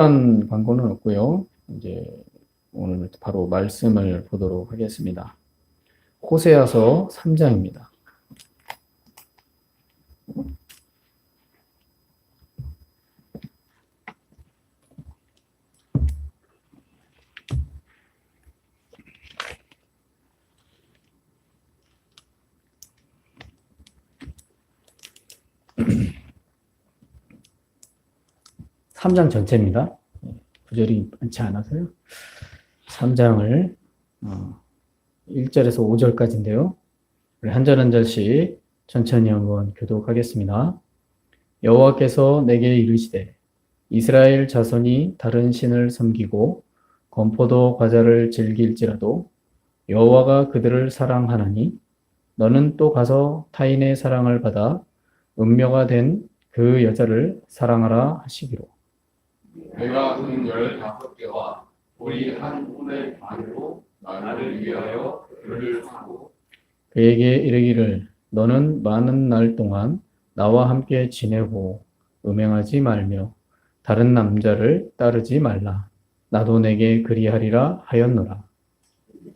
한 광고는 없고요. 이제 오늘 바로 말씀을 보도록 하겠습니다. 호세아서 3장입니다. 삼 장 전체입니다. 구절이 많지 않아서요. 3장을 1절에서 5절까지인데요. 우리 한 절 한 절씩 천천히 한번 교독하겠습니다. 여호와께서 내게 이르시되 이스라엘 자손이 다른 신을 섬기고 건포도 과자를 즐길지라도 여호와가 그들을 사랑하나니 너는 또 가서 타인의 사랑을 받아 음녀가 된 그 여자를 사랑하라 하시기로. 내가 은 15개와 돌이 한 혼의 반으로 나를 위하여 그를 사고 그에게 이르기를 너는 많은 날 동안 나와 함께 지내고 음행하지 말며 다른 남자를 따르지 말라. 나도 내게 그리하리라 하였노라.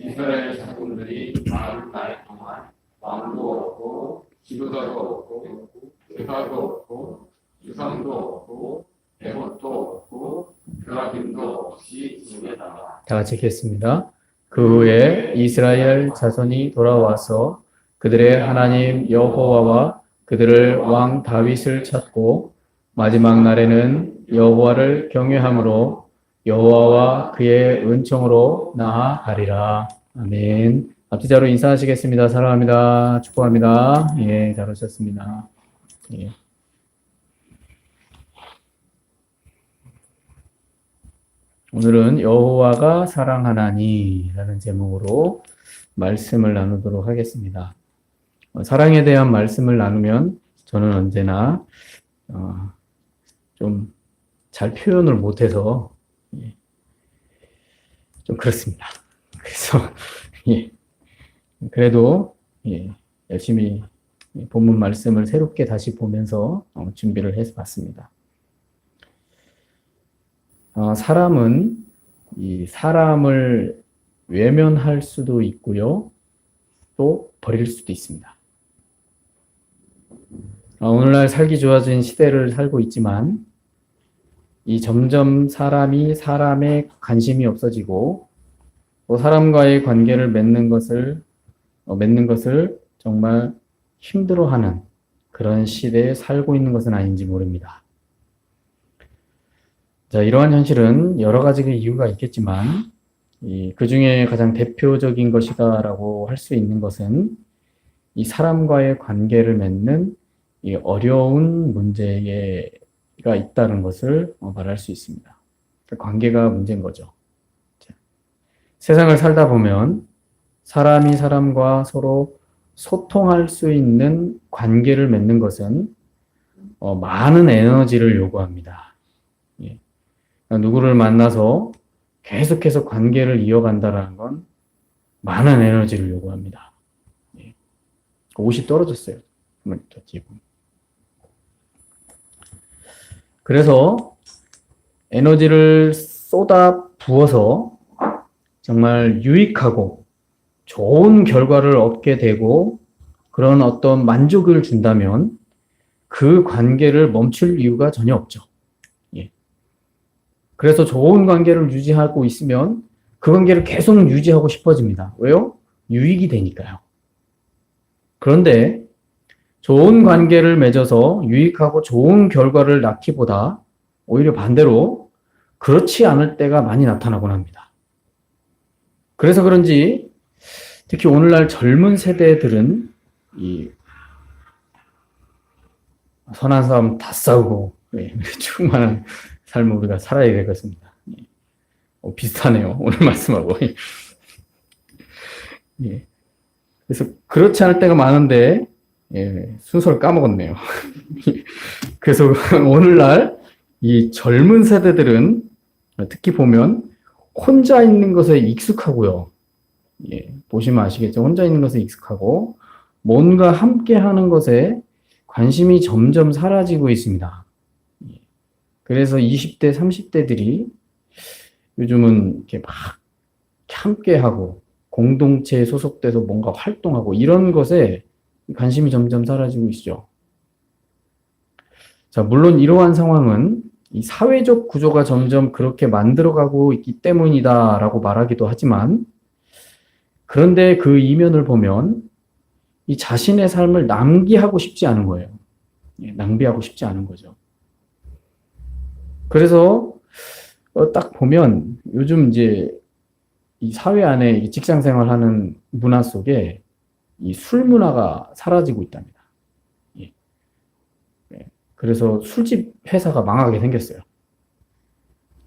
이스라엘 자손들이 많은 날 동안 왕도 없고 지도자도 없고 제사도 없고 유상도 없고 대못도 없고 드라빔도 없이 지내다가 다 같이 읽겠습니다. 그 후에 이스라엘 자손이 돌아와서 그들의 하나님 여호와와 그들을 왕 다윗을 찾고 마지막 날에는 여호와를 경외함으로 여호와와 그의 은총으로 나아가리라. 아멘. 앞뒤자로 인사하시겠습니다. 사랑합니다. 축복합니다. 예, 잘 오셨습니다. 예. 오늘은 여호와가 사랑하나니라는 제목으로 말씀을 나누도록 하겠습니다. 사랑에 대한 말씀을 나누면 저는 언제나 좀 잘 표현을 못해서 좀 그렇습니다. 그래서 그래도 열심히 본문 말씀을 새롭게 다시 보면서 준비를 해서 봤습니다. 사람은 이 사람을 외면할 수도 있고요, 또 버릴 수도 있습니다. 오늘날 살기 좋아진 시대를 살고 있지만 이 점점 사람이 사람에 관심이 없어지고 또 사람과의 관계를 맺는 것을 정말 힘들어하는 그런 시대에 살고 있는 것은 아닌지 모릅니다. 자, 이러한 현실은 여러 가지 이유가 있겠지만 그 중에 가장 대표적인 것이다라고 할 수 있는 것은 이 사람과의 관계를 맺는 이 어려운 문제가 있다는 것을 말할 수 있습니다. 관계가 문제인 거죠. 세상을 살다 보면 사람이 사람과 서로 소통할 수 있는 관계를 맺는 것은 많은 에너지를 요구합니다. 누구를 만나서 계속해서 관계를 이어간다는 건 많은 에너지를 요구합니다. 옷이 떨어졌어요. 그래서 에너지를 쏟아 부어서 정말 유익하고 좋은 결과를 얻게 되고 그런 어떤 만족을 준다면 그 관계를 멈출 이유가 전혀 없죠. 그래서 좋은 관계를 유지하고 있으면 그 관계를 계속 유지하고 싶어집니다. 왜요? 유익이 되니까요. 그런데 좋은 관계를 맺어서 유익하고 좋은 결과를 낳기보다 오히려 반대로 그렇지 않을 때가 많이 나타나곤 합니다. 그래서 그런지 특히 오늘날 젊은 세대들은 이 선한 사람 다 싸우고 충만한 삶을 우리가 살아야 되겠습니다. 비슷하네요. 오늘 말씀하고. 그래서 그렇지 않을 때가 많은데 순서를 까먹었네요. 그래서 오늘날 이 젊은 세대들은 특히 보면 혼자 있는 것에 익숙하고요. 보시면 아시겠죠? 혼자 있는 것에 익숙하고 뭔가 함께 하는 것에 관심이 점점 사라지고 있습니다. 그래서 20대, 30대들이 요즘은 이렇게 막 함께하고 공동체에 소속돼서 뭔가 활동하고 이런 것에 관심이 점점 사라지고 있죠. 자, 물론 이러한 상황은 이 사회적 구조가 점점 그렇게 만들어가고 있기 때문이다라고 말하기도 하지만, 그런데 그 이면을 보면 이 자신의 삶을 낭비하고 싶지 않은 거예요. 낭비하고 싶지 않은 거죠. 그래서 딱 보면 요즘 이제 이 사회 안에 직장 생활하는 문화 속에 이 술 문화가 사라지고 있답니다. 예. 그래서 술집 회사가 망하게 생겼어요.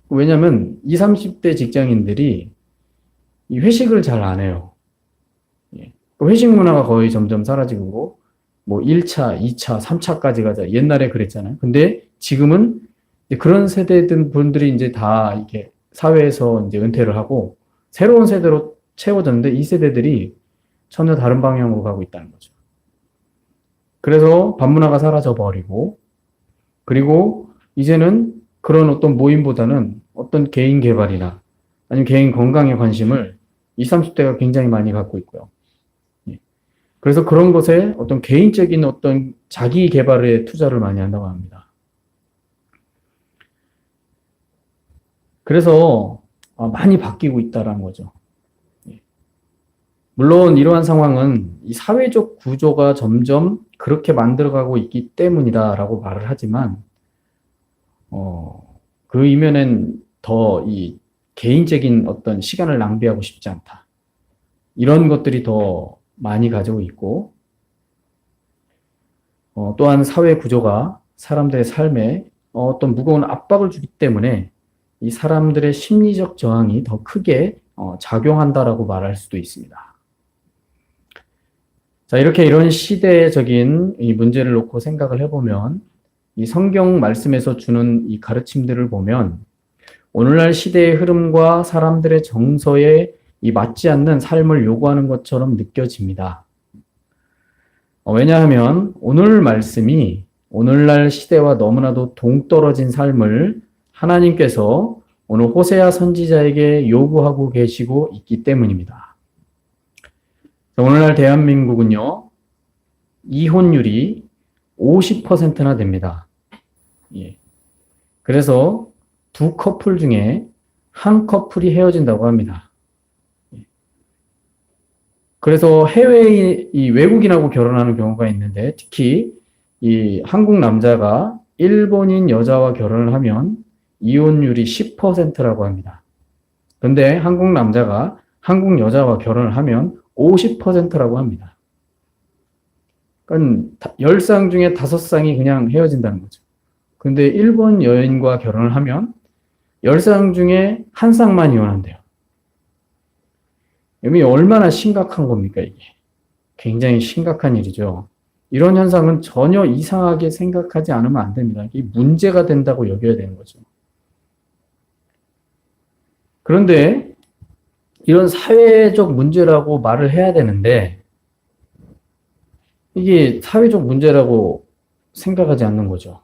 왜냐면 20, 30대 직장인들이 이 회식을 잘 안 해요. 회식 문화가 거의 점점 사라지고, 뭐 1차, 2차, 3차까지 가자. 옛날에 그랬잖아요. 근데 지금은 그런 세대들 분들이 이제 다 이렇게 사회에서 이제 은퇴를 하고 새로운 세대로 채워졌는데, 이 세대들이 전혀 다른 방향으로 가고 있다는 거죠. 그래서 밥 문화가 사라져 버리고, 그리고 이제는 그런 어떤 모임보다는 어떤 개인 개발이나 아니면 개인 건강에 관심을 20, 30대가 굉장히 많이 갖고 있고요. 그래서 그런 것에 어떤 개인적인 어떤 자기 개발에 투자를 많이 한다고 합니다. 그래서 많이 바뀌고 있다는 거죠. 물론 이러한 상황은 이 사회적 구조가 점점 그렇게 만들어가고 있기 때문이다라고 말을 하지만, 그 이면엔 더 이 개인적인 어떤 시간을 낭비하고 싶지 않다. 이런 것들이 더 많이 가지고 있고, 또한 사회 구조가 사람들의 삶에 어떤 무거운 압박을 주기 때문에 이 사람들의 심리적 저항이 더 크게 작용한다라고 말할 수도 있습니다. 자, 이렇게 이런 시대적인 이 문제를 놓고 생각을 해보면, 이 성경 말씀에서 주는 이 가르침들을 보면 오늘날 시대의 흐름과 사람들의 정서에 이 맞지 않는 삶을 요구하는 것처럼 느껴집니다. 왜냐하면 오늘 말씀이 오늘날 시대와 너무나도 동떨어진 삶을 하나님께서 오늘 호세아 선지자에게 요구하고 계시고 있기 때문입니다. 오늘날 대한민국은요, 이혼율이 50%나 됩니다. 그래서 두 커플 중에 한 커플이 헤어진다고 합니다. 그래서 해외의 이 외국인하고 결혼하는 경우가 있는데, 특히 이 한국 남자가 일본인 여자와 결혼을 하면 이혼율이 10%라고 합니다. 그런데 한국 남자가 한국 여자와 결혼을 하면 50%라고 합니다. 그러니까 10쌍 중에 5쌍이 그냥 헤어진다는 거죠. 근데 일본 여인과 결혼을 하면 10쌍 중에 1쌍만 이혼한대요. 이게 얼마나 심각한 겁니까, 이게? 굉장히 심각한 일이죠. 이런 현상은 전혀 이상하게 생각하지 않으면 안 됩니다. 이게 문제가 된다고 여겨야 되는 거죠. 그런데 이런 사회적 문제라고 말을 해야 되는데, 이게 사회적 문제라고 생각하지 않는 거죠.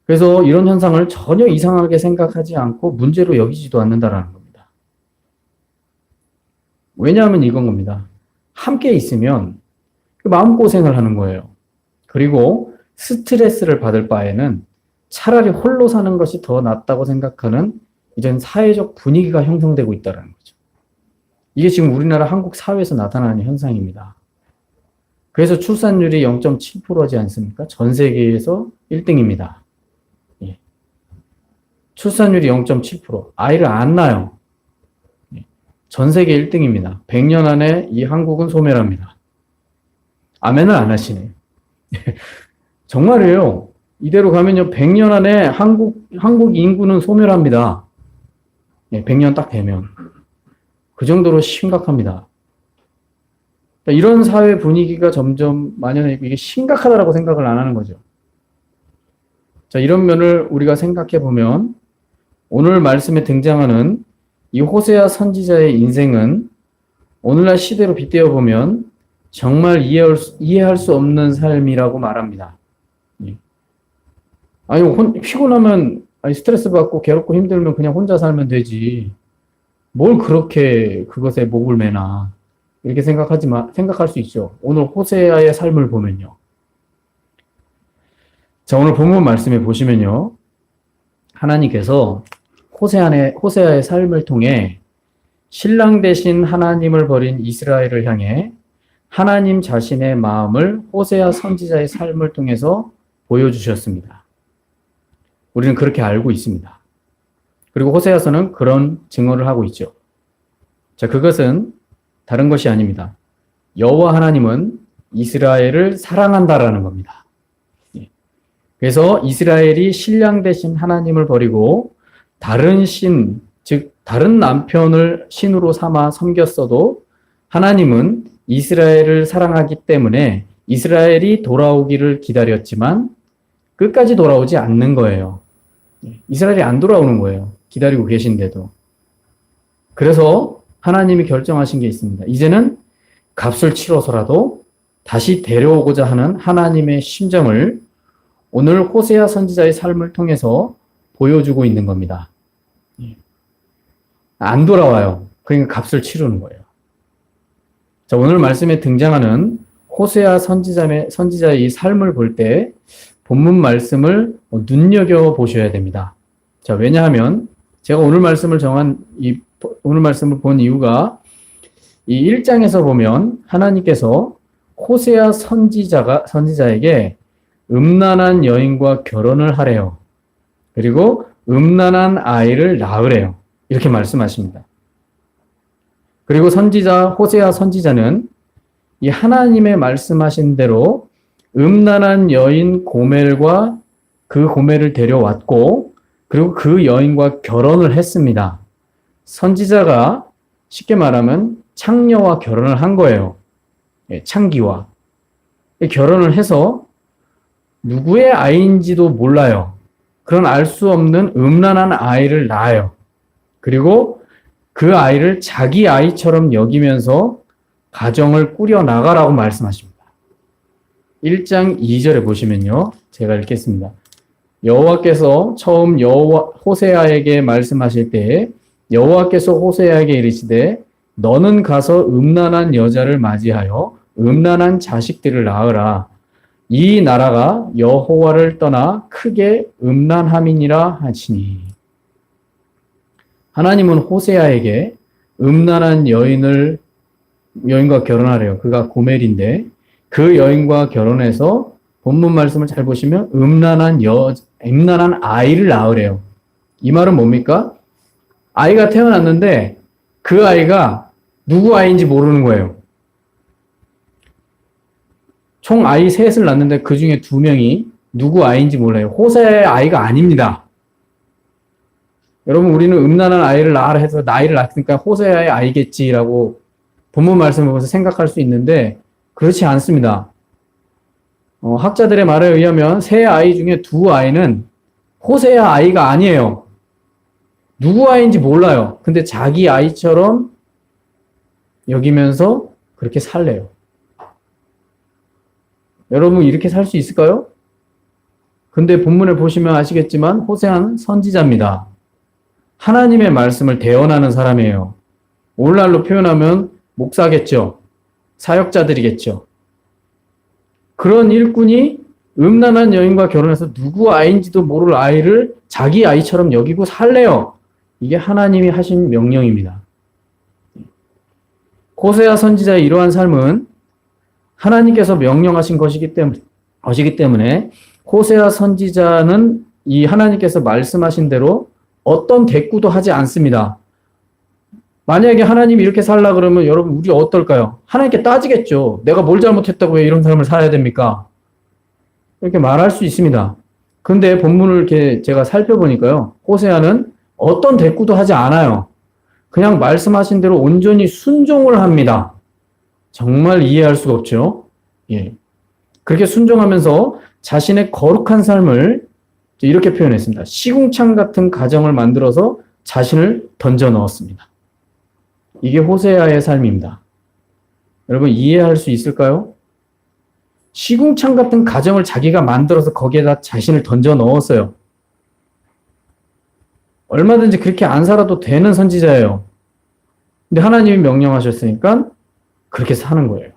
그래서 이런 현상을 전혀 이상하게 생각하지 않고 문제로 여기지도 않는다라는 겁니다. 왜냐하면 이건 겁니다. 함께 있으면 마음고생을 하는 거예요. 그리고 스트레스를 받을 바에는 차라리 홀로 사는 것이 더 낫다고 생각하는 이런 사회적 분위기가 형성되고 있다는 거죠. 이게 지금 우리나라 한국 사회에서 나타나는 현상입니다. 그래서 출산율이 0.7%지 않습니까? 전 세계에서 1등입니다. 출산율이 0.7%. 아이를 안 낳아요. 전 세계 1등입니다. 100년 안에 이 한국은 소멸합니다. 아멘을 안 하시네요. 정말이에요. 이대로 가면요, 100년 안에 한국 인구는 소멸합니다. 100년 딱 되면. 그 정도로 심각합니다. 이런 사회 분위기가 점점 만연해, 이게 심각하다라고 생각을 안 하는 거죠. 자, 이런 면을 우리가 생각해 보면 오늘 말씀에 등장하는 이 호세아 선지자의 인생은 오늘날 시대로 빗대어 보면 정말 이해할 수 없는 삶이라고 말합니다. 아니, 피곤하면, 아니, 스트레스 받고 괴롭고 힘들면 그냥 혼자 살면 되지. 뭘 그렇게 그것에 목을 매나. 이렇게 생각할 수 있죠. 오늘 호세아의 삶을 보면요. 자, 오늘 본문 말씀에 보시면요. 하나님께서 호세아의 삶을 통해 신랑 대신 하나님을 버린 이스라엘을 향해 하나님 자신의 마음을 호세아 선지자의 삶을 통해서 보여주셨습니다. 우리는 그렇게 알고 있습니다. 그리고 호세아서는 그런 증언을 하고 있죠. 자, 그것은 다른 것이 아닙니다. 여호와 하나님은 이스라엘을 사랑한다라는 겁니다. 그래서 이스라엘이 신랑 대신 하나님을 버리고 다른 신, 즉 다른 남편을 신으로 삼아 섬겼어도 하나님은 이스라엘을 사랑하기 때문에 이스라엘이 돌아오기를 기다렸지만 끝까지 돌아오지 않는 거예요. 이스라엘이 안 돌아오는 거예요. 기다리고 계신데도. 그래서 하나님이 결정하신 게 있습니다. 이제는 값을 치러서라도 다시 데려오고자 하는 하나님의 심정을 오늘 호세아 선지자의 삶을 통해서 보여주고 있는 겁니다. 안 돌아와요. 그러니까 값을 치르는 거예요. 자, 오늘 말씀에 등장하는 호세아 선지자의 이 삶을 볼 때 본문 말씀을 눈여겨 보셔야 됩니다. 자, 왜냐하면 제가 오늘 말씀을 오늘 말씀을 본 이유가 이 1장에서 보면 하나님께서 호세아 선지자에게 음란한 여인과 결혼을 하래요. 그리고 음란한 아이를 낳으래요. 이렇게 말씀하십니다. 그리고 호세아 선지자는 이 하나님의 말씀하신 대로 음란한 여인 고멜과 그 고멜을 데려왔고, 그리고 그 여인과 결혼을 했습니다. 선지자가 쉽게 말하면 창녀와 결혼을 한 거예요. 창기와. 결혼을 해서 누구의 아이인지도 몰라요. 그런 알 수 없는 음란한 아이를 낳아요. 그리고 그 아이를 자기 아이처럼 여기면서 가정을 꾸려나가라고 말씀하십니다. 1장 2절에 보시면요. 제가 읽겠습니다. 여호와께서 처음 호세아에게 말씀하실 때에 여호와께서 호세아에게 이르시되 너는 가서 음란한 여자를 맞이하여 음란한 자식들을 낳으라. 이 나라가 여호와를 떠나 크게 음란함이니라 하시니. 하나님은 호세아에게 음란한 여인과 결혼하래요. 그가 고멜인데 그 여인과 결혼해서 본문 말씀을 잘 보시면 음란한 아이를 낳으래요. 이 말은 뭡니까? 아이가 태어났는데 그 아이가 누구 아이인지 모르는 거예요. 총 아이 셋을 낳는데 그 중에 2명이 누구 아이인지 몰라요. 호세아의 아이가 아닙니다. 여러분, 우리는 음란한 아이를 낳아라 해서 나이를 낳으니까 호세아의 아이겠지라고 본문 말씀을 보면서 생각할 수 있는데 그렇지 않습니다. 학자들의 말에 의하면 3아이 중에 2아이는 호세아 아이가 아니에요. 누구 아이인지 몰라요. 근데 자기 아이처럼 여기면서 그렇게 살래요. 여러분, 이렇게 살 수 있을까요? 근데 본문을 보시면 아시겠지만 호세아는 선지자입니다. 하나님의 말씀을 대언하는 사람이에요. 오늘날로 표현하면 목사겠죠. 사역자들이겠죠. 그런 일꾼이 음란한 여인과 결혼해서 누구 아이인지도 모를 아이를 자기 아이처럼 여기고 살래요. 이게 하나님이 하신 명령입니다. 호세아 선지자의 이러한 삶은 하나님께서 명령하신 것이기 때문에 호세아 선지자는 이 하나님께서 말씀하신 대로 어떤 대꾸도 하지 않습니다. 만약에 하나님이 이렇게 살라 그러면 여러분 우리 어떨까요? 하나님께 따지겠죠. 내가 뭘 잘못했다고 왜 이런 삶을 살아야 됩니까? 이렇게 말할 수 있습니다. 근데 본문을 이렇게 제가 살펴보니까요. 호세아는 어떤 대꾸도 하지 않아요. 그냥 말씀하신 대로 온전히 순종을 합니다. 정말 이해할 수가 없죠. 예. 그렇게 순종하면서 자신의 거룩한 삶을 이렇게 표현했습니다. 시궁창 같은 가정을 만들어서 자신을 던져 넣었습니다. 이게 호세아의 삶입니다. 여러분 이해할 수 있을까요? 시궁창 같은 가정을 자기가 만들어서 거기에다 자신을 던져 넣었어요. 얼마든지 그렇게 안 살아도 되는 선지자예요. 근데 하나님이 명령하셨으니까 그렇게 사는 거예요.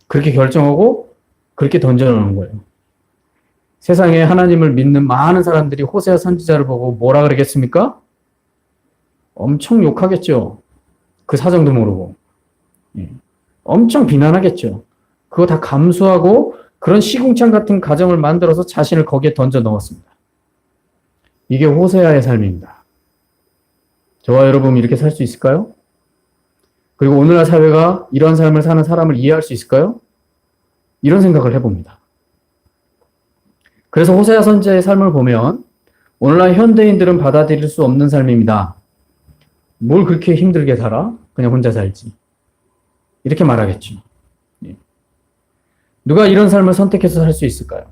그렇게 결정하고 그렇게 던져 넣는 거예요. 세상에 하나님을 믿는 많은 사람들이 호세아 선지자를 보고 뭐라 그러겠습니까? 엄청 욕하겠죠. 그 사정도 모르고. 엄청 비난하겠죠. 그거 다 감수하고 그런 시궁창 같은 가정을 만들어서 자신을 거기에 던져 넣었습니다. 이게 호세아의 삶입니다. 저와 여러분 이렇게 살 수 있을까요? 그리고 오늘날 사회가 이런 삶을 사는 사람을 이해할 수 있을까요? 이런 생각을 해봅니다. 그래서 호세아 선지자의 삶을 보면 오늘날 현대인들은 받아들일 수 없는 삶입니다. 뭘 그렇게 힘들게 살아? 그냥 혼자 살지. 이렇게 말하겠죠. 누가 이런 삶을 선택해서 살 수 있을까요?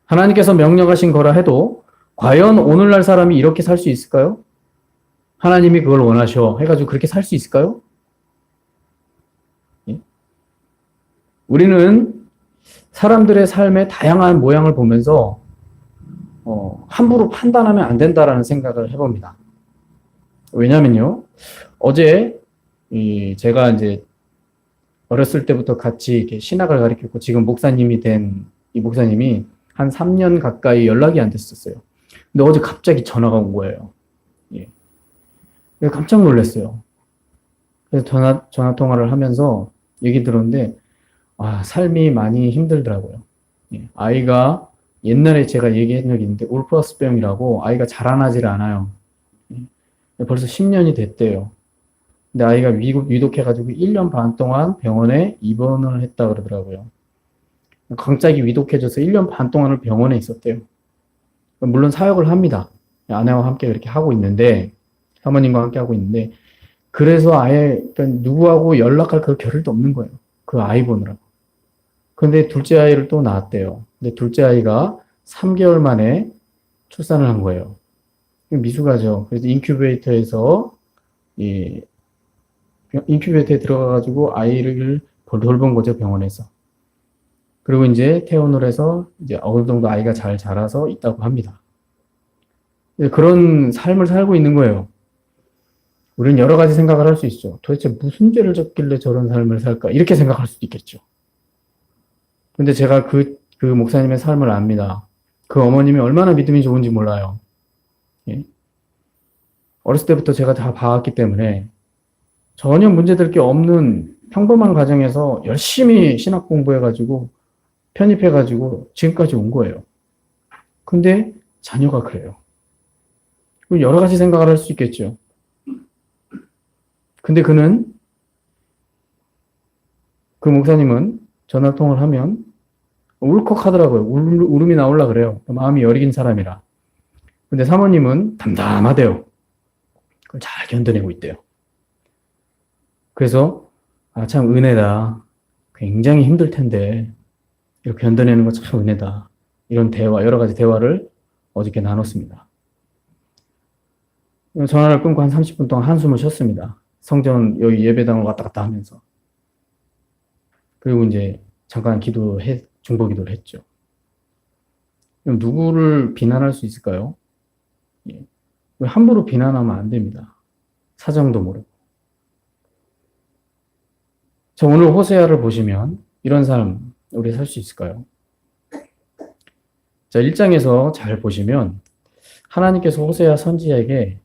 하나님께서 명령하신 거라 해도 과연 오늘날 사람이 이렇게 살 수 있을까요? 하나님이 그걸 원하셔 해가지고 그렇게 살 수 있을까요? 우리는 사람들의 삶의 다양한 모양을 보면서 함부로 판단하면 안 된다라는 생각을 해봅니다. 왜냐면요, 어제 제가 이제 어렸을 때부터 같이 이렇게 신학을 가르쳤고 지금 목사님이 된 이 목사님이 한 3년 가까이 연락이 안 됐었어요. 근데 어제 갑자기 전화가 온 거예요. 예. 깜짝 놀랐어요. 그래서 전화 통화를 하면서 얘기 들었는데, 삶이 많이 힘들더라고요. 예. 아이가 옛날에 제가 얘기한 적이 있는데, 울프러스병이라고 아이가 자라나질 않아요. 예. 벌써 10년이 됐대요. 근데 아이가 위독해가지고 1년 반 동안 병원에 입원을 했다 그러더라고요. 갑자기 위독해져서 1년 반 동안을 병원에 있었대요. 물론 사역을 합니다. 아내와 함께 그렇게 하고 있는데, 사모님과 함께 하고 있는데, 그래서 아예 누구하고 연락할 그 겨를도 없는 거예요. 그 아이 보느라고. 근데 둘째 아이를 또 낳았대요. 근데 둘째 아이가 3개월 만에 출산을 한 거예요. 미숙하죠. 그래서 인큐베이터에 들어가가지고 아이를 돌본 거죠, 병원에서. 그리고 이제 퇴원을 해서 이제 어느 정도 아이가 잘 자라서 있다고 합니다. 그런 삶을 살고 있는 거예요. 우리는 여러 가지 생각을 할 수 있죠. 도대체 무슨 죄를 졌길래 저런 삶을 살까? 이렇게 생각할 수도 있겠죠. 근데 제가 그 목사님의 삶을 압니다. 그 어머님이 얼마나 믿음이 좋은지 몰라요. 예? 어렸을 때부터 제가 다 봐왔기 때문에 전혀 문제될 게 없는 평범한 가정에서 열심히 신학 공부해가지고 편입해가지고 지금까지 온 거예요. 근데 자녀가 그래요. 여러 가지 생각을 할 수 있겠죠. 근데 그 목사님은 전화통화를 하면 울컥하더라고요. 울음이 나오려 그래요. 마음이 여리긴 사람이라. 근데 사모님은 담담하대요. 그걸 잘 견뎌내고 있대요. 그래서 참 은혜다. 굉장히 힘들 텐데 이렇게 견뎌내는 거 참 은혜다. 이런 여러 가지 대화를 어저께 나눴습니다. 전화를 끊고 한 30분 동안 한숨을 쉬었습니다. 성전 여기 예배당을 왔다 갔다 하면서. 그리고 이제 잠깐 중보 기도를 했죠. 그럼 누구를 비난할 수 있을까요? 예. 함부로 비난하면 안 됩니다. 사정도 모르고. 자, 오늘 호세아를 보시면 이런 사람 우리 살 수 있을까요? 자, 1장에서 잘 보시면 하나님께서 호세아 선지자에게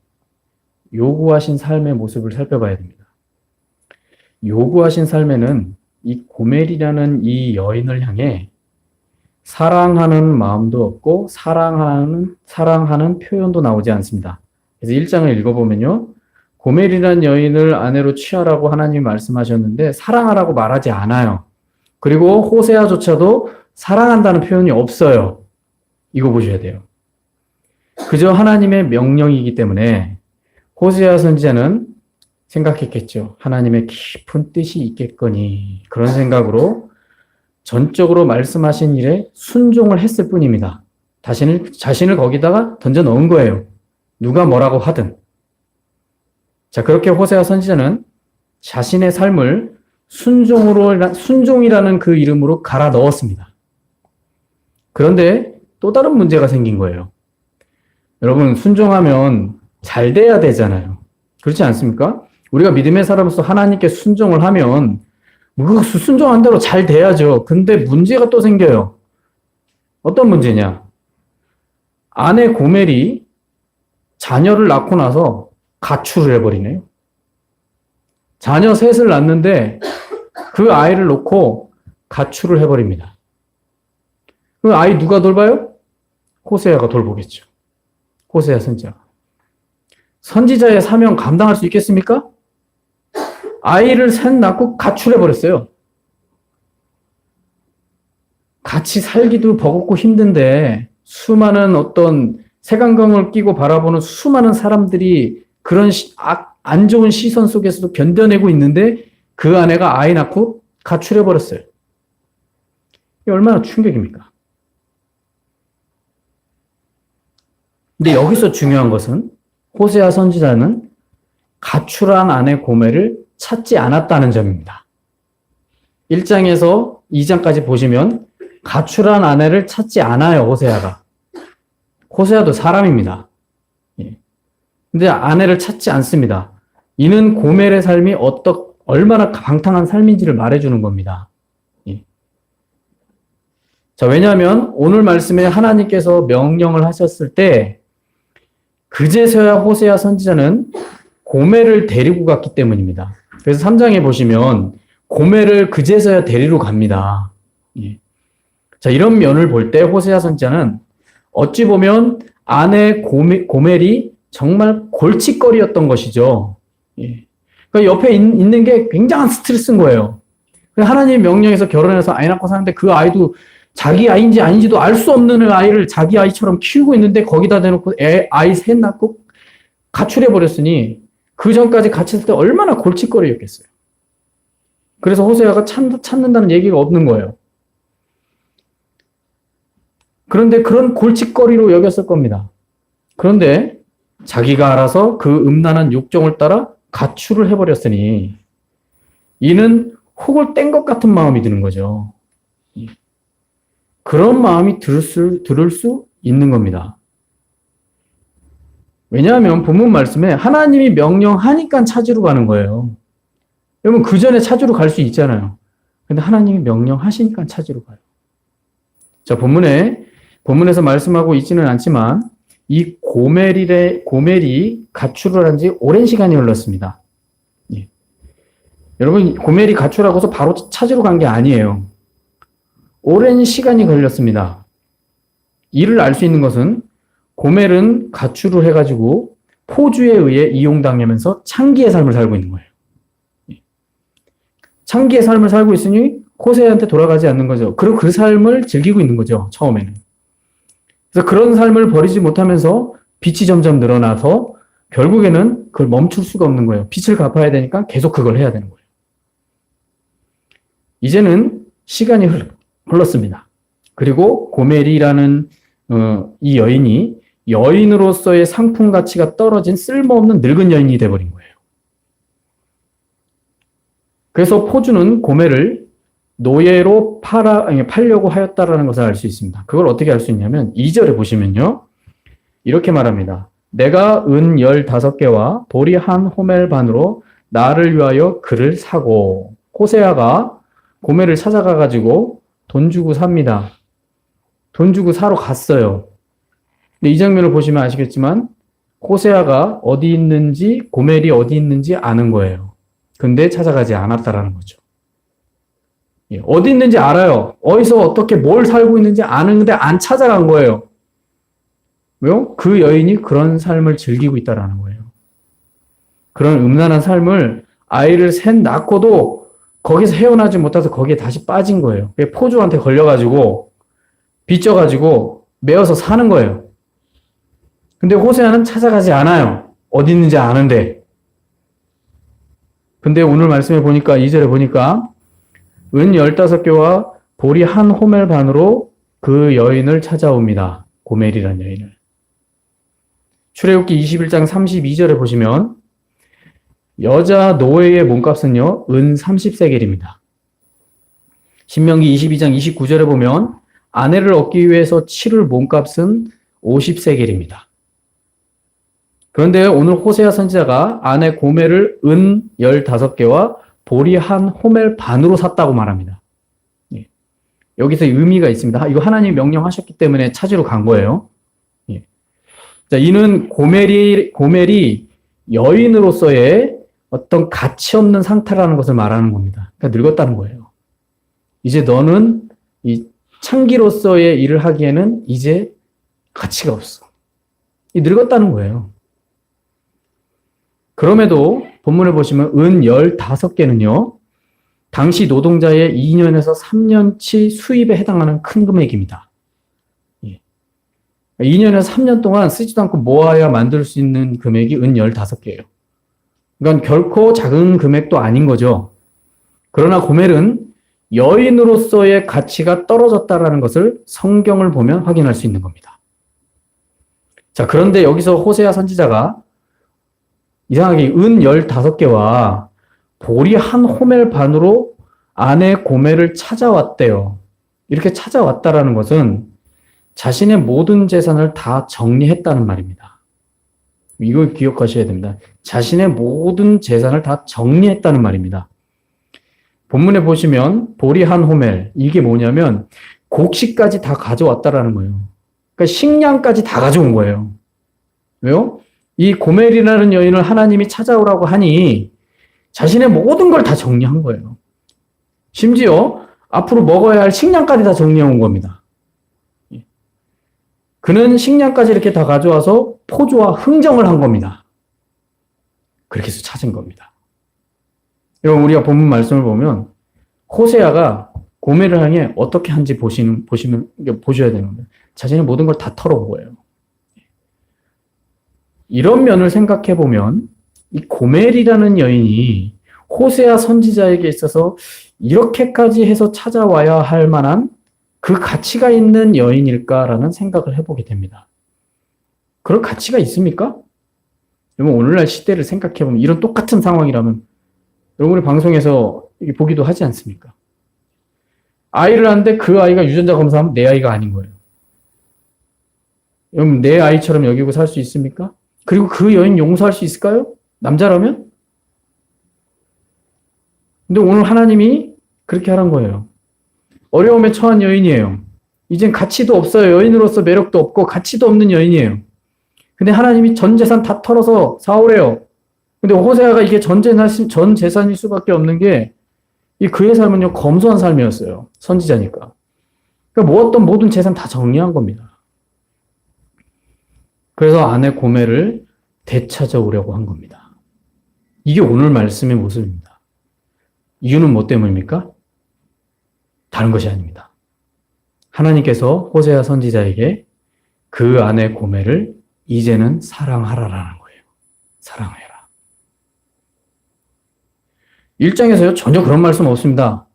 요구하신 삶의 모습을 살펴봐야 됩니다. 요구하신 삶에는 이 고멜이라는 이 여인을 향해 사랑하는 마음도 없고 사랑하는 표현도 나오지 않습니다. 그래서 1장을 읽어보면요. 고멜이라는 여인을 아내로 취하라고 하나님이 말씀하셨는데 사랑하라고 말하지 않아요. 그리고 호세아조차도 사랑한다는 표현이 없어요. 이거 보셔야 돼요. 그저 하나님의 명령이기 때문에 호세아 선지자는 생각했겠죠. 하나님의 깊은 뜻이 있겠거니. 그런 생각으로 전적으로 말씀하신 일에 순종을 했을 뿐입니다. 자신을 거기다가 던져 넣은 거예요. 누가 뭐라고 하든. 자, 그렇게 호세아 선지자는 자신의 삶을 순종이라는 그 이름으로 갈아 넣었습니다. 그런데 또 다른 문제가 생긴 거예요. 여러분, 순종하면 잘 돼야 되잖아요. 그렇지 않습니까? 우리가 믿음의 사람으로서 하나님께 순종을 하면 그 순종한 대로 잘 돼야죠. 근데 문제가 또 생겨요. 어떤 문제냐? 아내 고멜이 자녀를 낳고 나서 가출을 해버리네요. 자녀 셋을 낳는데 그 아이를 놓고 가출을 해버립니다. 그 아이 누가 돌봐요? 호세아가 돌보겠죠. 호세아 선지자. 선지자의 사명 감당할 수 있겠습니까? 아이를 셋 낳고 가출해버렸어요. 같이 살기도 버겁고 힘든데 수많은 어떤 색안경을 끼고 바라보는 수많은 사람들이 그런 안 좋은 시선 속에서도 견뎌내고 있는데 그 아내가 아이 낳고 가출해버렸어요. 이게 얼마나 충격입니까? 근데 여기서 중요한 것은 호세아 선지자는 가출한 아내 고멜을 찾지 않았다는 점입니다. 1장에서 2장까지 보시면 가출한 아내를 찾지 않아요, 호세아가. 호세아도 사람입니다. 근데 아내를 찾지 않습니다. 이는 고멜의 삶이 얼마나 방탕한 삶인지를 말해주는 겁니다. 자, 왜냐하면 오늘 말씀에 하나님께서 명령을 하셨을 때 그제서야 호세아 선지자는 고멜을 데리고 갔기 때문입니다. 그래서 3장에 보시면 고멜을 그제서야 데리러 갑니다. 자, 이런 면을 볼 때 호세아 선지자는 어찌 보면 아내 고멜이 정말 골칫거리였던 것이죠. 그러니까 옆에 있는 게 굉장한 스트레스인 거예요. 하나님의 명령에서 결혼해서 아이 낳고 사는데 그 아이도 자기 아이인지 아닌지도 알 수 없는 아이를 자기 아이처럼 키우고 있는데 거기다 대놓고 아이 셋 낳고 가출해버렸으니 그 전까지 같이 있을 때 얼마나 골칫거리였겠어요. 그래서 호세아가 찾는다는 얘기가 없는 거예요. 그런데 그런 골칫거리로 여겼을 겁니다. 그런데 자기가 알아서 그 음란한 욕정을 따라 가출을 해버렸으니 이는 혹을 뗀 것 같은 마음이 드는 거죠. 그런 마음이 들을 수 있는 겁니다. 왜냐하면 본문 말씀에 하나님이 명령하니까 찾으러 가는 거예요. 여러분 그 전에 찾으러 갈 수 있잖아요. 근데 하나님이 명령하시니까 찾으러 가요. 자, 본문에서 말씀하고 있지는 않지만 이 고멜이 가출을 한 지 오랜 시간이 흘렀습니다. 여러분 고멜이 가출하고서 바로 찾으러 간 게 아니에요. 오랜 시간이 걸렸습니다. 이를 알 수 있는 것은 고멜은 가출을 해가지고 포주에 의해 이용당하면서 창기의 삶을 살고 있는 거예요. 창기의 삶을 살고 있으니 호세아한테 돌아가지 않는 거죠. 그리고 그 삶을 즐기고 있는 거죠. 처음에는. 그래서 그런 삶을 버리지 못하면서 빚이 점점 늘어나서 결국에는 그걸 멈출 수가 없는 거예요. 빚을 갚아야 되니까 계속 그걸 해야 되는 거예요. 이제는 시간이 흘렀습니다. 그리고 고멜이라는 이 여인이 여인으로서의 상품 가치가 떨어진 쓸모없는 늙은 여인이 돼버린 거예요. 그래서 포주는 고멜을 노예로 팔려고 하였다라는 것을 알 수 있습니다. 그걸 어떻게 알 수 있냐면 2절에 보시면요. 이렇게 말합니다. 내가 은 15개와 보리 한 호멜 반으로 나를 위하여 그를 사고. 호세아가 고멜을 찾아가가지고 돈 주고 삽니다. 돈 주고 사러 갔어요. 근데 이 장면을 보시면 아시겠지만 호세아가 어디 있는지 고멜이 어디 있는지 아는 거예요. 근데 찾아가지 않았다라는 거죠. 어디 있는지 알아요. 어디서 어떻게 뭘 살고 있는지 아는데 안 찾아간 거예요. 왜요? 그 여인이 그런 삶을 즐기고 있다라는 거예요. 그런 음란한 삶을 아이를 셋 낳고도 거기서 헤어나지 못해서 거기에 다시 빠진 거예요. 포주한테 걸려가지고 빚져가지고 매어서 사는 거예요. 근데 호세아는 찾아가지 않아요. 어디 있는지 아는데. 근데 오늘 말씀에 보니까 2절에 보니까 은 15개와 보리 한 호멜 반으로 그 여인을 찾아옵니다. 고멜이라는 여인을. 출애굽기 21장 32절에 보시면 여자 노예의 몸값은요, 은 30세겔입니다. 신명기 22장 29절에 보면 아내를 얻기 위해서 치를 몸값은 50세겔입니다. 그런데 오늘 호세아 선지자가 아내 고멜을 은 15개와 보리 한 호멜 반으로 샀다고 말합니다. 예. 여기서 의미가 있습니다. 이거 하나님이 명령하셨기 때문에 찾으러 간 거예요. 예. 자, 이는 고멜이 여인으로서의 어떤 가치 없는 상태라는 것을 말하는 겁니다. 그러니까 늙었다는 거예요. 이제 너는 이 창기로서의 일을 하기에는 이제 가치가 없어. 늙었다는 거예요. 그럼에도 본문을 보시면 은 15개는요. 당시 노동자의 2년에서 3년치 수입에 해당하는 큰 금액입니다. 2년에서 3년 동안 쓰지도 않고 모아야 만들 수 있는 금액이 은 15개예요. 그러니까 결코 작은 금액도 아닌 거죠. 그러나 고멜은 여인으로서의 가치가 떨어졌다라는 것을 성경을 보면 확인할 수 있는 겁니다. 자, 그런데 여기서 호세아 선지자가 이상하게 은 15개와 보리 한 호멜 반으로 아내 고멜을 찾아왔대요. 이렇게 찾아왔다라는 것은 자신의 모든 재산을 다 정리했다는 말입니다. 이걸 기억하셔야 됩니다. 자신의 모든 재산을 다 정리했다는 말입니다. 본문에 보시면 보리 한 호멜, 이게 뭐냐면 곡식까지 다 가져왔다라는 거예요. 그러니까 식량까지 다 가져온 거예요. 왜요? 이 고멜이라는 여인을 하나님이 찾아오라고 하니 자신의 모든 걸 다 정리한 거예요. 심지어 앞으로 먹어야 할 식량까지 다 정리해 온 겁니다. 그는 식량까지 이렇게 다 가져와서 포도와 흥정을 한 겁니다. 그렇게 해서 찾은 겁니다. 여러분, 우리가 본문 말씀을 보면 호세아가 고멜을 향해 어떻게 한지 보셔야 되는 거예요. 자신의 모든 걸 다 털어온 거예요. 이런 면을 생각해 보면 이 고멜이라는 여인이 호세아 선지자에게 있어서 이렇게까지 해서 찾아와야 할 만한 그 가치가 있는 여인일까라는 생각을 해보게 됩니다. 그럴 가치가 있습니까? 여러분, 오늘날 시대를 생각해 보면 이런 똑같은 상황이라면 여러분, 우리 방송에서 보기도 하지 않습니까? 아이를 낳는데 그 아이가 유전자 검사하면 내 아이가 아닌 거예요. 여러분, 내 아이처럼 여기고 살 수 있습니까? 그리고 그 여인 용서할 수 있을까요? 남자라면? 근데 오늘 하나님이 그렇게 하란 거예요. 어려움에 처한 여인이에요. 이젠 가치도 없어요. 여인으로서 매력도 없고 가치도 없는 여인이에요. 근데 하나님이 전 재산 다 털어서 사오래요. 근데 호세아가 이게 전 재산일 수밖에 없는 게 이 그의 삶은요, 검소한 삶이었어요. 선지자니까. 그러니까 모았던 모든 재산 다 정리한 겁니다. 그래서 아내 고멜을 되찾아오려고 한 겁니다. 이게 오늘 말씀의 모습입니다. 이유는 뭐 때문입니까? 다른 것이 아닙니다. 하나님께서 호세아 선지자에게 그 아내 고멜을 이제는 사랑하라라는 거예요. 사랑해라. 1장에서요, 전혀 그런 말씀 없습니다.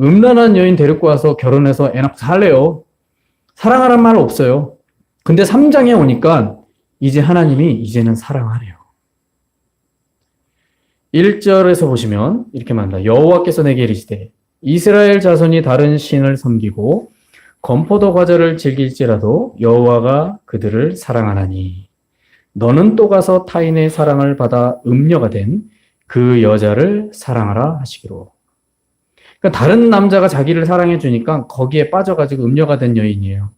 음란한 여인 데리고 와서 결혼해서 애 낳고 살래요. 사랑하란 말 없어요. 근데 3장에 오니까 이제 하나님이 이제는 사랑하래요. 1절에서 보시면 이렇게 말합니다. 여호와께서 내게 이르시되 이스라엘 자손이 다른 신을 섬기고 건포도 과자를 즐길지라도 여호와가 그들을 사랑하나니 너는 또 가서 타인의 사랑을 받아 음녀가 된 그 여자를 사랑하라 하시기로. 그러니까 다른 남자가 자기를 사랑해 주니까 거기에 빠져가지고 음녀가 된 여인이에요.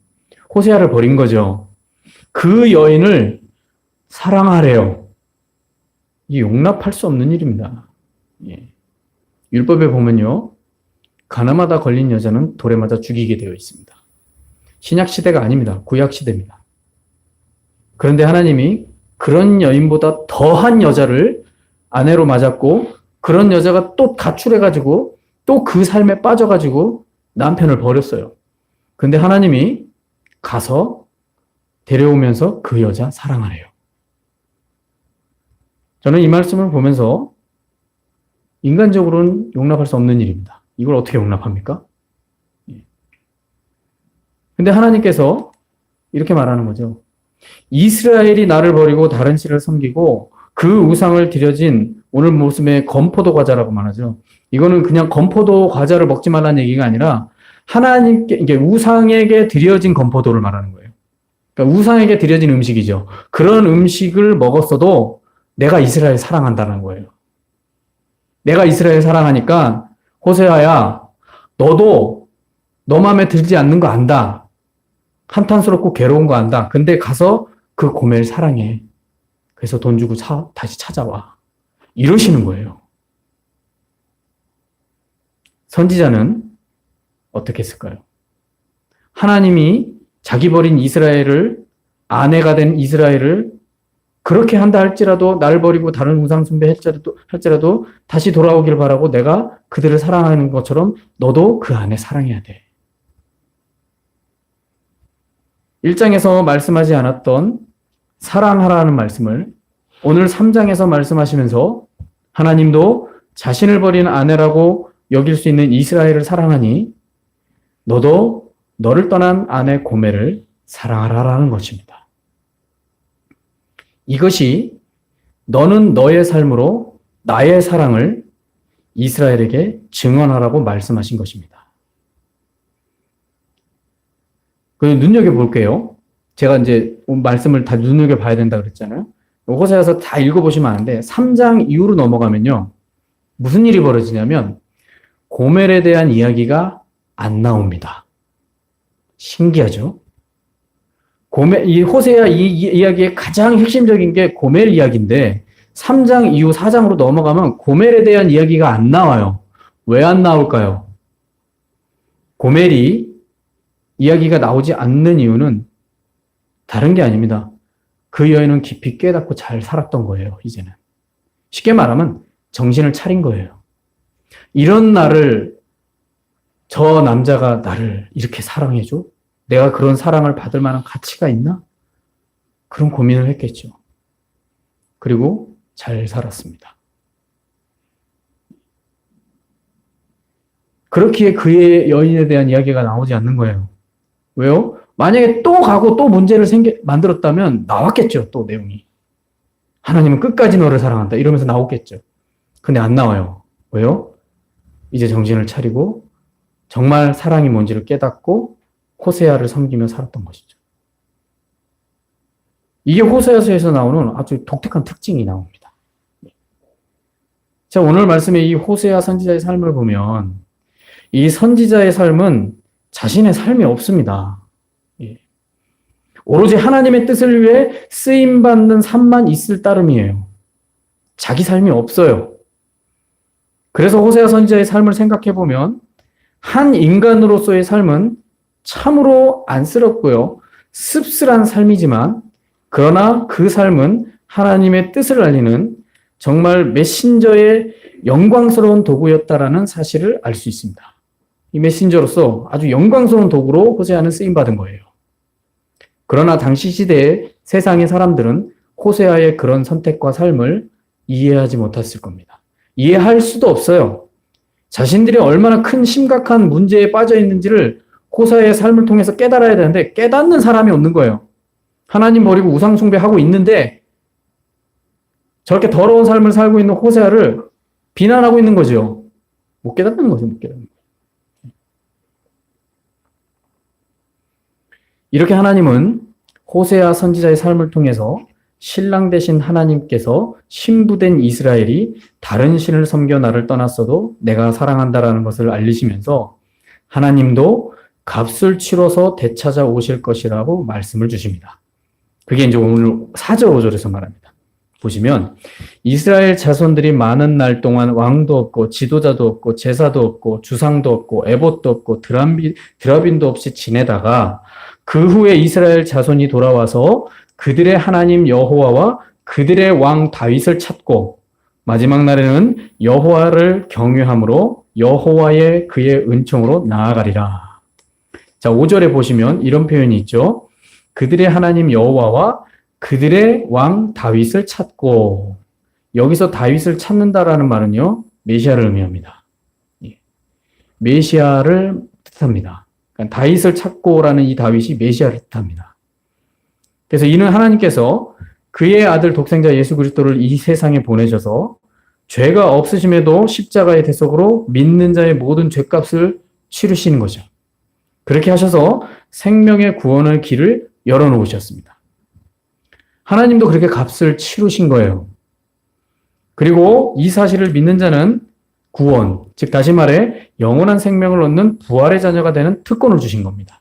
호세아를 버린 거죠. 그 여인을 사랑하래요. 이게 용납할 수 없는 일입니다. 예. 율법에 보면요, 가늠하다 걸린 여자는 돌에 맞아 죽이게 되어 있습니다. 신약 시대가 아닙니다. 구약 시대입니다. 그런데 하나님이 그런 여인보다 더한 여자를 아내로 맞았고, 그런 여자가 또 가출해가지고 또 그 삶에 빠져가지고 남편을 버렸어요. 근데 하나님이 가서 데려오면서 그 여자 사랑하래요. 저는 이 말씀을 보면서 인간적으로는 용납할 수 없는 일입니다. 이걸 어떻게 용납합니까? 근데 하나님께서 이렇게 말하는 거죠. 이스라엘이 나를 버리고 다른 신을 섬기고 그 우상을 드려진 오늘 말씀에 건포도 과자라고 말하죠. 이거는 그냥 건포도 과자를 먹지 말라는 얘기가 아니라 하나님께, 이게 우상에게 드려진 건포도를 말하는 거예요. 그러니까 우상에게 드려진 음식이죠. 그런 음식을 먹었어도 내가 이스라엘 사랑한다는 거예요. 내가 이스라엘 사랑하니까 호세아야, 너도 너 마음에 들지 않는 거 안다. 한탄스럽고 괴로운 거 안다. 근데 가서 그 고멜 사랑해. 그래서 돈 주고 다시 찾아와. 이러시는 거예요. 선지자는 어떻게 했을까요? 하나님이 자기 버린 이스라엘을, 아내가 된 이스라엘을 그렇게 한다 할지라도, 날 버리고 다른 우상 숭배 할지라도 다시 돌아오길 바라고 내가 그들을 사랑하는 것처럼 너도 그 안에 사랑해야 돼. 1장에서 말씀하지 않았던 사랑하라는 말씀을 오늘 3장에서 말씀하시면서 하나님도 자신을 버린 아내라고 여길 수 있는 이스라엘을 사랑하니 너도 너를 떠난 아내 고멜을 사랑하라라는 것입니다. 이것이 너는 너의 삶으로 나의 사랑을 이스라엘에게 증언하라고 말씀하신 것입니다. 눈여겨볼게요. 제가 이제 말씀을 다 눈여겨봐야 된다 그랬잖아요. 호세아서 다 읽어보시면 아는데 3장 이후로 넘어가면요. 무슨 일이 벌어지냐면 고멜에 대한 이야기가 안 나옵니다. 신기하죠? 이 호세아 이야기의 가장 핵심적인 게 고멜 이야기인데 3장 이후 4장으로 넘어가면 고멜에 대한 이야기가 안 나와요. 왜 안 나올까요? 고멜이 이야기가 나오지 않는 이유는 다른 게 아닙니다. 그 여인은 깊이 깨닫고 잘 살았던 거예요, 이제는. 쉽게 말하면 정신을 차린 거예요. 이런 저 남자가 나를 이렇게 사랑해줘? 내가 그런 사랑을 받을 만한 가치가 있나? 그런 고민을 했겠죠. 그리고 잘 살았습니다. 그렇기에 그의 여인에 대한 이야기가 나오지 않는 거예요. 왜요? 만약에 또 가고 또 문제를 만들었다면 나왔겠죠, 또 내용이. 하나님은 끝까지 너를 사랑한다. 이러면서 나오겠죠. 근데 안 나와요. 왜요? 이제 정신을 차리고 정말 사랑이 뭔지를 깨닫고 호세아를 섬기며 살았던 것이죠. 이게 호세아서에서 나오는 아주 독특한 특징이 나옵니다. 자, 오늘 말씀에 이 호세아 선지자의 삶을 보면 이 선지자의 삶은 자신의 삶이 없습니다. 오로지 하나님의 뜻을 위해 쓰임받는 삶만 있을 따름이에요. 자기 삶이 없어요. 그래서 호세아 선지자의 삶을 생각해보면 한 인간으로서의 삶은 참으로 안쓰럽고요. 씁쓸한 삶이지만 그러나 그 삶은 하나님의 뜻을 알리는 정말 메신저의 영광스러운 도구였다라는 사실을 알 수 있습니다. 이 메신저로서 아주 영광스러운 도구로 호세아는 쓰임받은 거예요. 그러나 당시 시대의 세상의 사람들은 호세아의 그런 선택과 삶을 이해하지 못했을 겁니다. 이해할 수도 없어요. 자신들이 얼마나 큰 심각한 문제에 빠져 있는지를 호세아의 삶을 통해서 깨달아야 되는데 깨닫는 사람이 없는 거예요. 하나님 버리고 우상 숭배하고 있는데 저렇게 더러운 삶을 살고 있는 호세아를 비난하고 있는 거죠. 못 깨닫는 거죠. 못 깨닫는 거죠. 이렇게 하나님은 호세아 선지자의 삶을 통해서 신랑 되신 하나님께서 신부된 이스라엘이 다른 신을 섬겨 나를 떠났어도 내가 사랑한다라는 것을 알리시면서 하나님도 값을 치러서 되찾아 오실 것이라고 말씀을 주십니다. 그게 이제 오늘 4절 5절에서 말합니다. 보시면 이스라엘 자손들이 많은 날 동안 왕도 없고 지도자도 없고 제사도 없고 주상도 없고 에봇도 없고 드라빈도 없이 지내다가 그 후에 이스라엘 자손이 돌아와서 그들의 하나님 여호와와 그들의 왕 다윗을 찾고 마지막 날에는 여호와를 경외함으로 여호와의 그의 은총으로 나아가리라. 자, 5절에 보시면 이런 표현이 있죠. 그들의 하나님 여호와와 그들의 왕 다윗을 찾고, 여기서 다윗을 찾는다라는 말은요, 메시아를 의미합니다. 메시아를 뜻합니다. 그러니까 다윗을 찾고라는 이 다윗이 메시아를 뜻합니다. 그래서 이는 하나님께서 그의 아들 독생자 예수 그리스도를 이 세상에 보내셔서 죄가 없으심에도 십자가의 대속으로 믿는 자의 모든 죄값을 치르시는 거죠. 그렇게 하셔서 생명의 구원의 길을 열어놓으셨습니다. 하나님도 그렇게 값을 치르신 거예요. 그리고 이 사실을 믿는 자는 구원, 즉 다시 말해 영원한 생명을 얻는 부활의 자녀가 되는 특권을 주신 겁니다.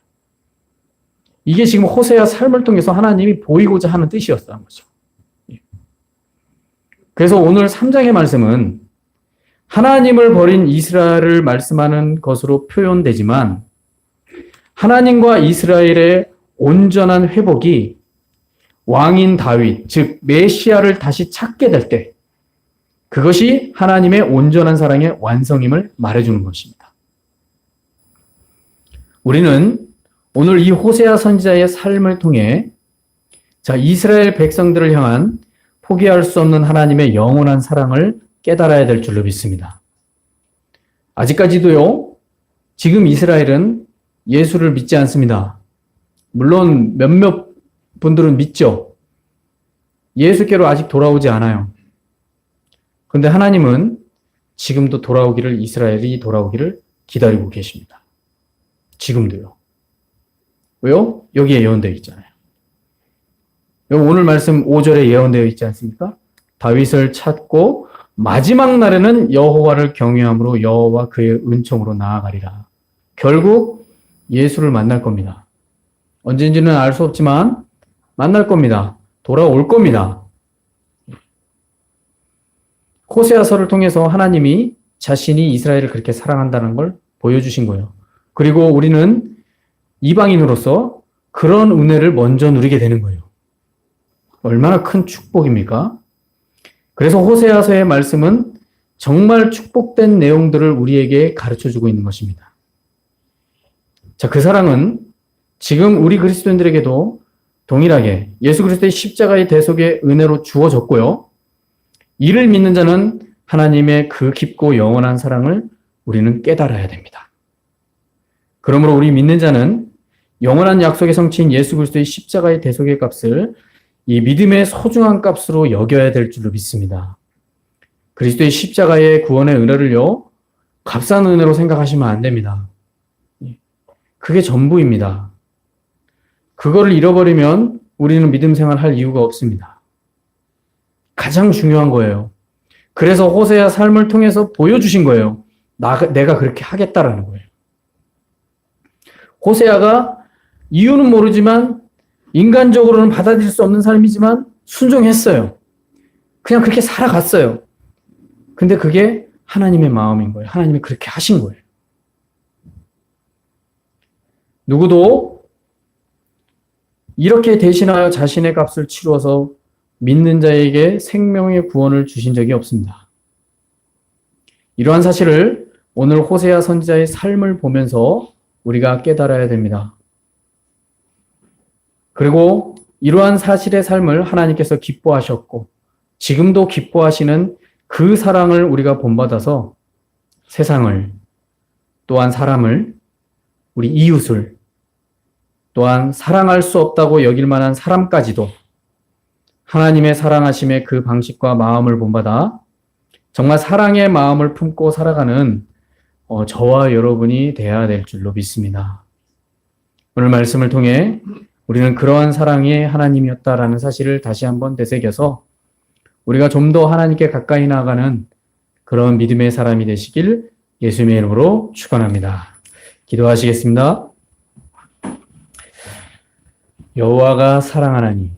이게 지금 호세아 삶을 통해서 하나님이 보이고자 하는 뜻이었다는 거죠. 그래서 오늘 3장의 말씀은 하나님을 버린 이스라엘을 말씀하는 것으로 표현되지만 하나님과 이스라엘의 온전한 회복이 왕인 다윗, 즉 메시아를 다시 찾게 될 때 그것이 하나님의 온전한 사랑의 완성임을 말해주는 것입니다. 우리는 오늘 이 호세아 선지자의 삶을 통해 이스라엘 백성들을 향한 포기할 수 없는 하나님의 영원한 사랑을 깨달아야 될 줄로 믿습니다. 아직까지도요, 지금 이스라엘은 예수를 믿지 않습니다. 물론 몇몇 분들은 믿죠. 예수께로 아직 돌아오지 않아요. 그런데 하나님은 지금도 이스라엘이 돌아오기를 기다리고 계십니다. 지금도요. 왜요? 여기에 예언되어 있잖아요. 오늘 말씀 5절에 예언되어 있지 않습니까? 다윗을 찾고 마지막 날에는 여호와를 경외함으로 여호와 그의 은총으로 나아가리라. 결국 예수를 만날 겁니다. 언젠지는 알 수 없지만 만날 겁니다. 돌아올 겁니다. 호세아서를 통해서 하나님이 자신이 이스라엘을 그렇게 사랑한다는 걸 보여주신 거예요. 그리고 우리는 이방인으로서 그런 은혜를 먼저 누리게 되는 거예요. 얼마나 큰 축복입니까? 그래서 호세아서의 말씀은 정말 축복된 내용들을 우리에게 가르쳐주고 있는 것입니다. 그 사랑은 지금 우리 그리스도인들에게도 동일하게 예수 그리스도의 십자가의 대속의 은혜로 주어졌고요. 이를 믿는 자는 하나님의 그 깊고 영원한 사랑을 우리는 깨달아야 됩니다. 그러므로 우리 믿는 자는 영원한 약속의 성취인 예수 그리스도의 십자가의 대속의 값을 이 믿음의 소중한 값으로 여겨야 될 줄로 믿습니다. 그리스도의 십자가의 구원의 은혜를요, 값싼 은혜로 생각하시면 안 됩니다. 그게 전부입니다. 그거를 잃어버리면 우리는 믿음 생활할 이유가 없습니다. 가장 중요한 거예요. 그래서 호세아 삶을 통해서 보여주신 거예요. 내가 그렇게 하겠다라는 거예요. 호세아가 이유는 모르지만 인간적으로는 받아들일 수 없는 삶이지만 순종했어요. 그냥 그렇게 살아갔어요. 근데 그게 하나님의 마음인 거예요. 하나님이 그렇게 하신 거예요. 누구도 이렇게 대신하여 자신의 값을 치루어서 믿는 자에게 생명의 구원을 주신 적이 없습니다. 이러한 사실을 오늘 호세아 선지자의 삶을 보면서 우리가 깨달아야 됩니다. 그리고 이러한 사실의 삶을 하나님께서 기뻐하셨고 지금도 기뻐하시는 그 사랑을 우리가 본받아서 세상을, 또한 사람을, 우리 이웃을, 또한 사랑할 수 없다고 여길 만한 사람까지도 하나님의 사랑하심의 그 방식과 마음을 본받아 정말 사랑의 마음을 품고 살아가는 저와 여러분이 되어야 될 줄로 믿습니다. 오늘 말씀을 통해 우리는 그러한 사랑이 하나님이었다라는 사실을 다시 한번 되새겨서 우리가 좀 더 하나님께 가까이 나아가는 그런 믿음의 사람이 되시길 예수님의 이름으로 축원합니다. 기도하시겠습니다. 여호와가 사랑하나니